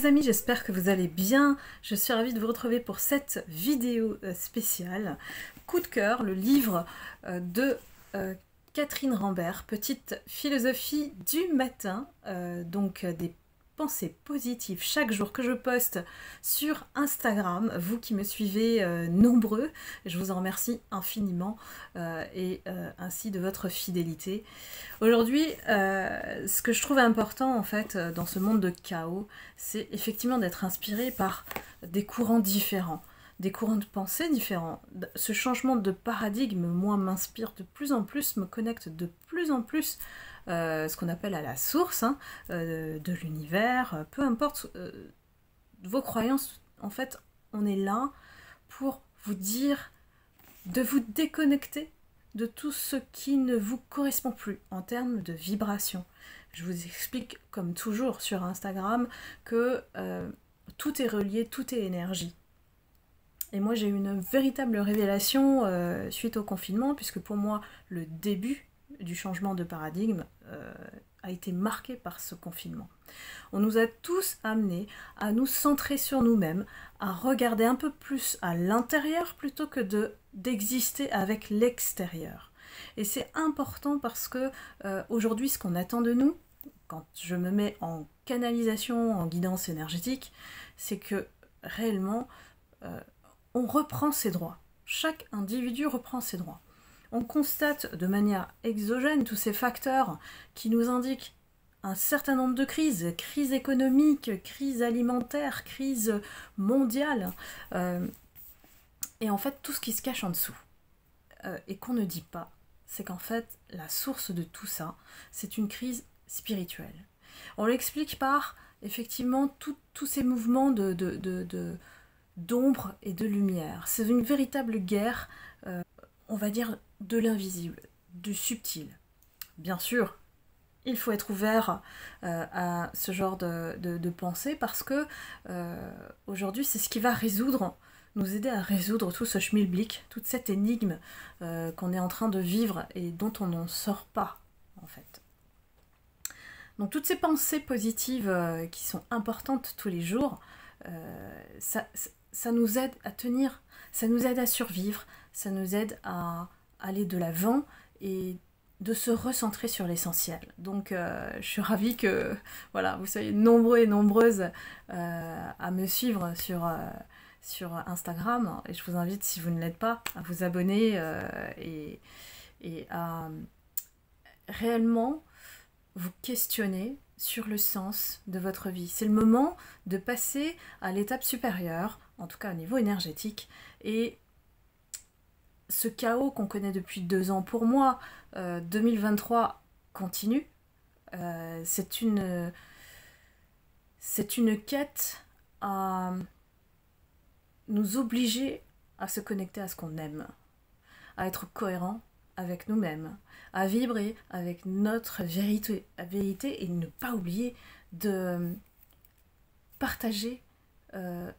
les amis, j'espère que vous allez bien. Je suis ravie de vous retrouver pour cette vidéo spéciale. Coup de cœur, le livre de Catherine Rambert, Petite philosophie du matin, donc des pensées positives chaque jour que je poste sur Instagram. Vous qui me suivez nombreux, je vous en remercie infiniment et ainsi de votre fidélité. Aujourd'hui, ce que je trouve important en fait dans ce monde de chaos, c'est effectivement d'être inspiré par des courants différents, des courants de pensée différents. Ce changement de paradigme, moi, m'inspire de plus en plus, me connecte de plus en plus ce qu'on appelle à la source de l'univers, peu importe vos croyances, en fait, on est là pour vous dire de vous déconnecter de tout ce qui ne vous correspond plus en termes de vibration. Je vous explique, comme toujours sur Instagram, que tout est relié, tout est énergie. Et moi, j'ai eu une véritable révélation suite au confinement, puisque pour moi, le début du changement de paradigme a été marqué par ce confinement. On nous a tous amenés à nous centrer sur nous-mêmes, à regarder un peu plus à l'intérieur plutôt que d'exister avec l'extérieur. Et c'est important parce que aujourd'hui, ce qu'on attend de nous, quand je me mets en canalisation, en guidance énergétique, c'est que réellement, on reprend ses droits. Chaque individu reprend ses droits. On constate de manière exogène tous ces facteurs qui nous indiquent un certain nombre de crises, crise économique, crise alimentaire, crise mondiale, et en fait tout ce qui se cache en dessous, et qu'on ne dit pas, c'est qu'en fait la source de tout ça, c'est une crise spirituelle. On l'explique par effectivement tous ces mouvements d'ombre et de lumière. C'est une véritable guerre, on va dire, de l'invisible, du subtil. Bien sûr, il faut être ouvert à ce genre de pensée parce que aujourd'hui, c'est ce qui va nous aider à résoudre tout ce schmilblick, toute cette énigme qu'on est en train de vivre et dont on n'en sort pas, en fait. Donc toutes ces pensées positives qui sont importantes tous les jours, ça nous aide à tenir, ça nous aide à survivre, ça nous aide à aller de l'avant et de se recentrer sur l'essentiel. Donc je suis ravie que voilà, vous soyez nombreux et nombreuses à me suivre sur Instagram, et je vous invite, si vous ne l'êtes pas, à vous abonner et à réellement vous questionner sur le sens de votre vie. C'est le moment de passer à l'étape supérieure, en tout cas au niveau énergétique, et ce chaos qu'on connaît depuis 2 ans, pour moi, 2023 continue. C'est une quête à nous obliger à se connecter à ce qu'on aime, à être cohérent avec nous-mêmes, à vibrer avec notre vérité et ne pas oublier de partager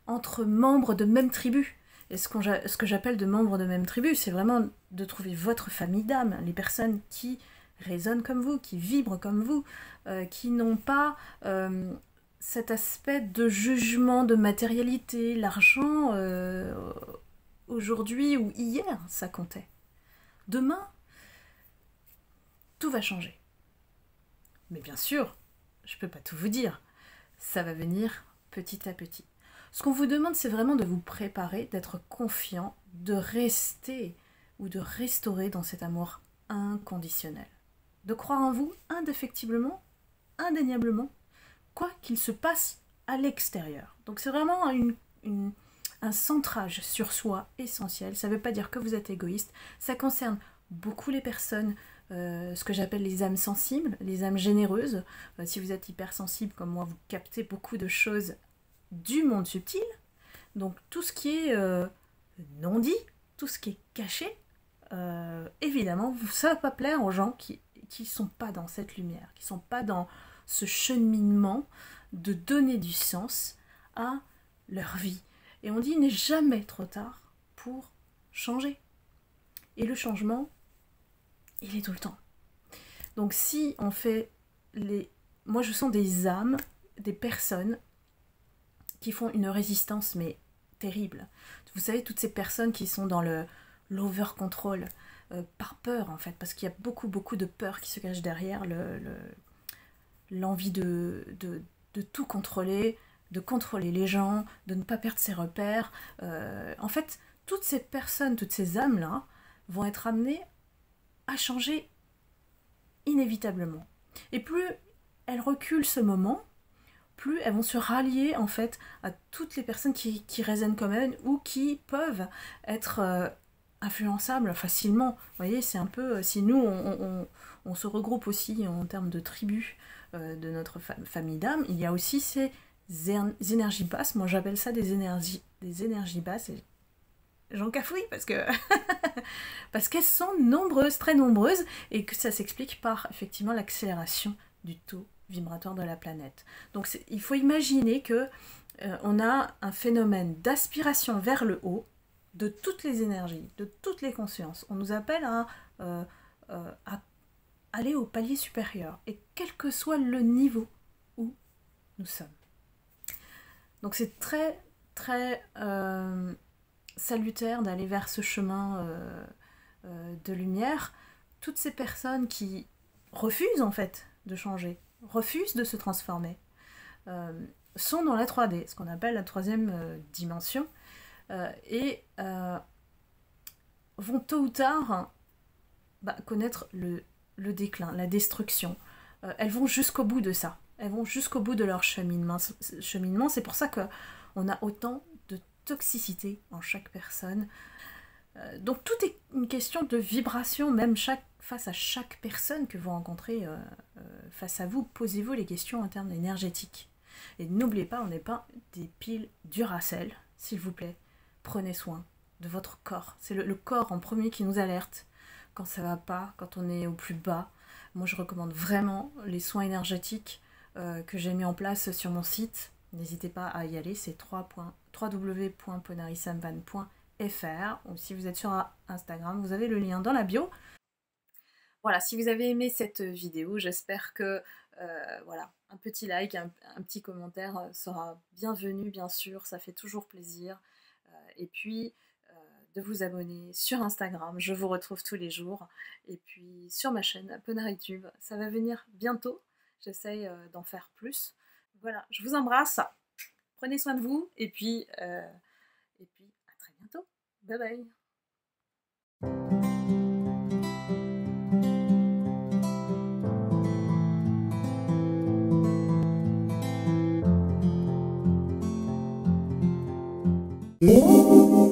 entre membres de même tribu. Et ce que j'appelle de membres de même tribu, c'est vraiment de trouver votre famille d'âme, les personnes qui résonnent comme vous, qui vibrent comme vous, qui n'ont pas cet aspect de jugement, de matérialité. L'argent, aujourd'hui ou hier, ça comptait. Demain, tout va changer. Mais bien sûr, je ne peux pas tout vous dire. Ça va venir petit à petit. Ce qu'on vous demande, c'est vraiment de vous préparer, d'être confiant, de rester ou de restaurer dans cet amour inconditionnel. De croire en vous indéfectiblement, indéniablement, quoi qu'il se passe à l'extérieur. Donc c'est vraiment un centrage sur soi essentiel. Ça ne veut pas dire que vous êtes égoïste. Ça concerne beaucoup les personnes, ce que j'appelle les âmes sensibles, les âmes généreuses. Si vous êtes hypersensible comme moi, vous captez beaucoup de choses du monde subtil. Donc tout ce qui est non dit, tout ce qui est caché, évidemment, ça ne va pas plaire aux gens qui ne sont pas dans cette lumière, qui ne sont pas dans ce cheminement de donner du sens à leur vie. Et on dit, il n'est jamais trop tard pour changer. Et le changement, il est tout le temps. Donc si on fait moi je sens des âmes, des personnes qui font une résistance, mais terrible. Vous savez, toutes ces personnes qui sont dans l'over-control, par peur en fait, parce qu'il y a beaucoup de peur qui se cache derrière l'envie de tout contrôler, de contrôler les gens, de ne pas perdre ses repères. En fait, toutes ces personnes, toutes ces âmes-là vont être amenées à changer inévitablement. Et plus elles reculent ce moment, plus elles vont se rallier en fait à toutes les personnes qui résonnent comme elles ou qui peuvent être influençables facilement. Vous voyez, c'est un peu, si nous on se regroupe aussi en termes de tribus de notre famille d'âmes, il y a aussi ces énergies basses. Moi j'appelle ça des énergies basses, et j'en cafouille parce que parce qu'elles sont nombreuses, très nombreuses, et que ça s'explique par effectivement l'accélération du taux vibratoire de la planète. Donc il faut imaginer que on a un phénomène d'aspiration vers le haut de toutes les énergies, de toutes les consciences. On nous appelle à aller au palier supérieur, et quel que soit le niveau où nous sommes. Donc c'est très salutaire d'aller vers ce chemin de lumière. Toutes ces personnes qui refusent en fait de changer, refusent de se transformer, sont dans la 3D, ce qu'on appelle la troisième dimension, et vont tôt ou tard connaître le déclin, la destruction. Elles vont jusqu'au bout de ça, elles vont jusqu'au bout de leur cheminement. C'est pour ça qu'on a autant de toxicité en chaque personne. Donc tout est une question de vibration, même face à chaque personne que vous rencontrez face à vous, posez-vous les questions en termes énergétiques. Et n'oubliez pas, on n'est pas des piles Duracell, s'il vous plaît. Prenez soin de votre corps. C'est le corps en premier qui nous alerte quand ça va pas, quand on est au plus bas. Moi je recommande vraiment les soins énergétiques que j'ai mis en place sur mon site. N'hésitez pas à y aller, c'est www.ponarisamvan.fr, ou si vous êtes sur Instagram, vous avez le lien dans la bio. Voilà, si vous avez aimé cette vidéo, j'espère que voilà, un petit like, un petit commentaire sera bienvenu, bien sûr, ça fait toujours plaisir. Et puis de vous abonner sur Instagram, je vous retrouve tous les jours. Et puis sur ma chaîne Ponaritube, ça va venir bientôt, j'essaye d'en faire plus. Voilà, je vous embrasse, prenez soin de vous, et puis à très bientôt. Bye bye. Mmh.